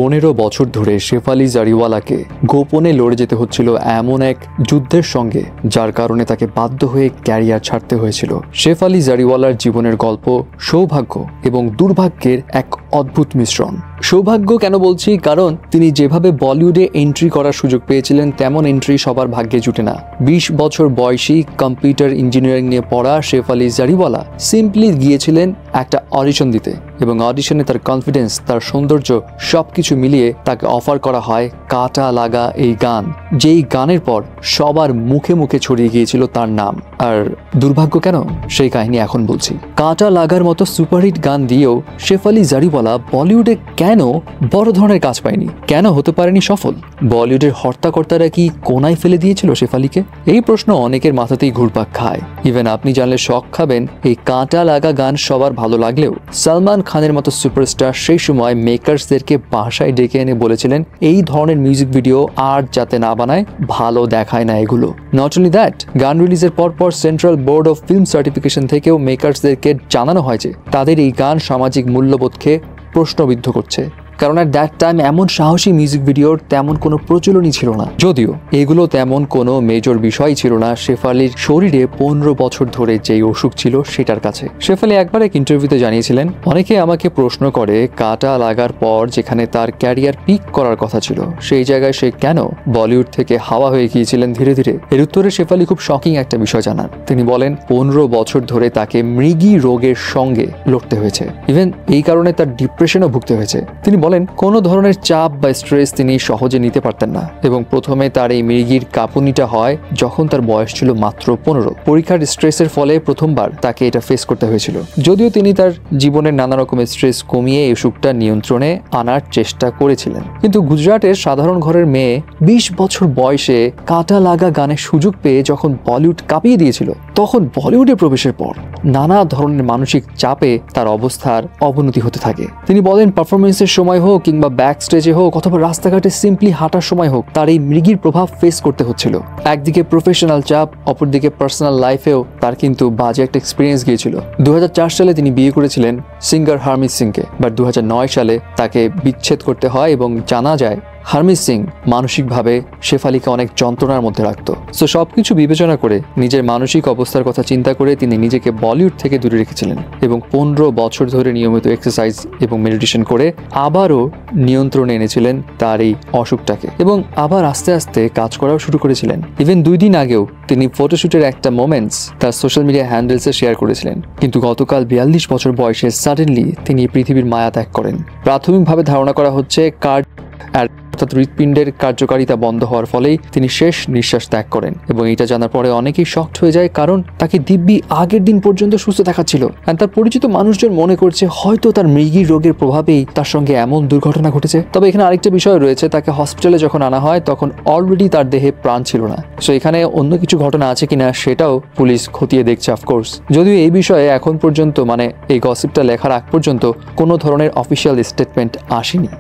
15 বছর ধরে শেফালি জারিওয়ালাকে গোপনে লড়ে যেতে হচ্ছিল এমন এক যুদ্ধের সঙ্গে, যার কারণে তাকে বাধ্য হয়ে ক্যারিয়ার ছাড়তে হয়েছিল। শেফালি জারিওয়ালার জীবনের গল্প সৌভাগ্য এবং দুর্ভাগ্যের এক অদ্ভুত মিশ্রণ। সৌভাগ্য কেন বলছি? কারণ তিনি যেভাবে বলিউডে এন্ট্রি করার সুযোগ পেয়েছিলেন তেমন এন্ট্রি সবার ভাগ্যে জুটে না। 20 বছর বয়সী কম্পিউটার ইঞ্জিনিয়ারিং নিয়ে পড়া শেফালি জারিওয়ালা সিম্পলি গিয়েছিলেন একটা অডিশন দিতে, এবং অডিশনে তার কনফিডেন্স, তার সৌন্দর্য সবকিছু মিলিয়ে তাকে অফার করা হয় কাটা লাগা এই গান, যেই গানের পর সবার মুখে মুখে ছড়িয়ে গিয়েছিল তার নাম। আর দুর্ভাগ্য কেন, সেই কাহিনী এখন বলছি। কাটা লাগার মতো সুপারহিট গান দিয়েও শেফালি জারিওয়ালা বলিউডে কেন বড় ধরনের কাজ পায়নি? কেন হতে পারেনি সফল? বলিউডের হর্তাকর্তারা কি কোনায় ফেলে দিয়েছিল শেফালিকে? এই প্রশ্ন অনেকের মাথাতেই ঘুরপাক খায়। ইভেন আপনি জানলে শক খাবেন, এই কাটা লাগা গান সবার ভালো লাগলেও সালমান খানের মতো সুপারস্টার সেই সময় মেকার্সদেরকে বাসায় ডেকে এনে বলেছিলেন এই ধরনের মিউজিক ভিডিও আর যাতে না বানায়, ভালো দেখায় না এগুলো। নট অনলি দ্যাট, গান রিলিজের পর central board of film certification থেকেও মেকার্সদেরকে জানানো হয় যে তাদের এই গান সামাজিক মূল্যবোধকে প্রশ্নবিদ্ধ করছে। কারণ at that time এমন সাহসী মিউজিক ভিডিওর তেমন কোনো প্রচলনই ছিল না। যদিও এগুলো তেমন কোনো মেজর বিষয় ছিল না শেফালির শরীরে 15 বছর ধরে যেই অসুখ ছিল সেটার কাছে। শেফালি একবার এক ইন্টারভিউতে জানিয়েছিলেন, অনেকে আমাকে প্রশ্ন করে কাটা লাগার পর যেখানে তার ক্যারিয়ার পিক করার কথা ছিল সেই জায়গায় সে কেন বলিউড থেকে হাওয়া হয়ে গিয়েছিলেন ধীরে ধীরে। এর উত্তরে শেফালি খুব শকিং একটা বিষয় জানান। তিনি বলেন 15 বছর ধরে তাকে মৃগী রোগের সঙ্গে লড়তে হয়েছে। ইভেন এই কারণে তার ডিপ্রেশনও ভুগতে হয়েছে। তিনি বলেন কোনো ধরনের চাপ বা স্ট্রেস তিনি সহজে নিতে পারতেন না, এবং প্রথমে তার এই মৃগীর কাঁপুনিটা হয় যখন তার বয়স ছিল মাত্র 15। পরীক্ষার স্ট্রেসের ফলে প্রথমবার তাকে এটা ফেস করতে হয়েছিল। যদিও তিনি তার জীবনের নানা রকমের স্ট্রেস কমিয়ে এই অসুখটা নিয়ন্ত্রণে আনার চেষ্টা করেছিলেন। কিন্তু গুজরাটের সাধারণ ঘরের মেয়ে 20 বছর বয়সে কাটা লাগা গানের সুযোগ পেয়ে যখন বলিউড কাঁপিয়ে দিয়েছিল, তখন বলিউডে প্রবেশের পর নানা ধরনের মানসিক চাপে তার অবস্থার অবনতি হতে থাকে। তিনি বলেন পারফরমেন্সের সময় হোক কিংবা ব্যাক স্টেজে হোক অথবা রাস্তাঘাটে সিম্পলি হাঁটার সময় হোক, তার এই মৃগীর প্রভাব ফেস করতে হচ্ছিল। একদিকে প্রফেশনাল চাপ, অপরদিকে পার্সোনাল লাইফেও তার কিন্তু বাজে একটা এক্সপিরিয়েন্স গিয়েছিল। 2004 সালে তিনি বিয়ে করেছিলেন সিঙ্গার হারমিত সিংকে, বাট 2009 সালে তাকে বিচ্ছেদ করতে হয়, এবং জানা যায় হারমিত সিং মানসিকভাবে শেফালিকে অনেক যন্ত্রণার মধ্যে রাখত। সো সবকিছু বিবেচনা করে নিজের মানসিক অবস্থার কথা চিন্তা করে তিনি নিজেকে বলিউড থেকে দূরে রেখেছিলেন, এবং 15 বছর ধরে নিয়মিত এক্সারসাইজ এবং মেডিটেশন করে আবারও নিয়ন্ত্রণে এনেছিলেন তার এই অসুখটাকে, এবং আবার আস্তে আস্তে কাজ করাও শুরু করেছিলেন। ইভেন 2 দিন আগেও তিনি ফটোশুটের একটা মোমেন্টস তার সোশ্যাল মিডিয়া হ্যান্ডেলসে শেয়ার করেছিলেন। কিন্তু গতকাল 42 বছর বয়সে সাডেনলি তিনি পৃথিবীর মায়া ত্যাগ করেন। প্রাথমিকভাবে ধারণা করা হচ্ছে অর্থাৎ হৃৎপিণ্ডের কার্যকারিতা বন্ধ হওয়ার ফলেই তিনি শেষ নিঃশ্বাস ত্যাগ করেন, এবং এটা জানার পরে অনেকেই শকড হয়ে যায়, কারণ তাকে দিব্যি আগের দিন পর্যন্ত সুস্থ দেখাচ্ছিল। আর তার পরিচিত মানুষজন মনে করছে হয়তো তার মৃগী রোগের প্রভাবেই তার সঙ্গে এমন দুর্ঘটনা ঘটেছে। তবে এখানে আরেকটা বিষয় রয়েছে, তাকে হসপিটালে যখন আনা হয় তখন অলরেডি তার দেহে প্রাণ ছিল না। সো এখানে অন্য কিছু ঘটনা আছে কিনা সেটাও পুলিশ খতিয়ে দেখছে অফকোর্স। যদিও এই বিষয়ে এখন পর্যন্ত, মানে এই গসিপটা লেখার আগ পর্যন্ত কোনো ধরনের অফিসিয়াল স্টেটমেন্ট আসেনি।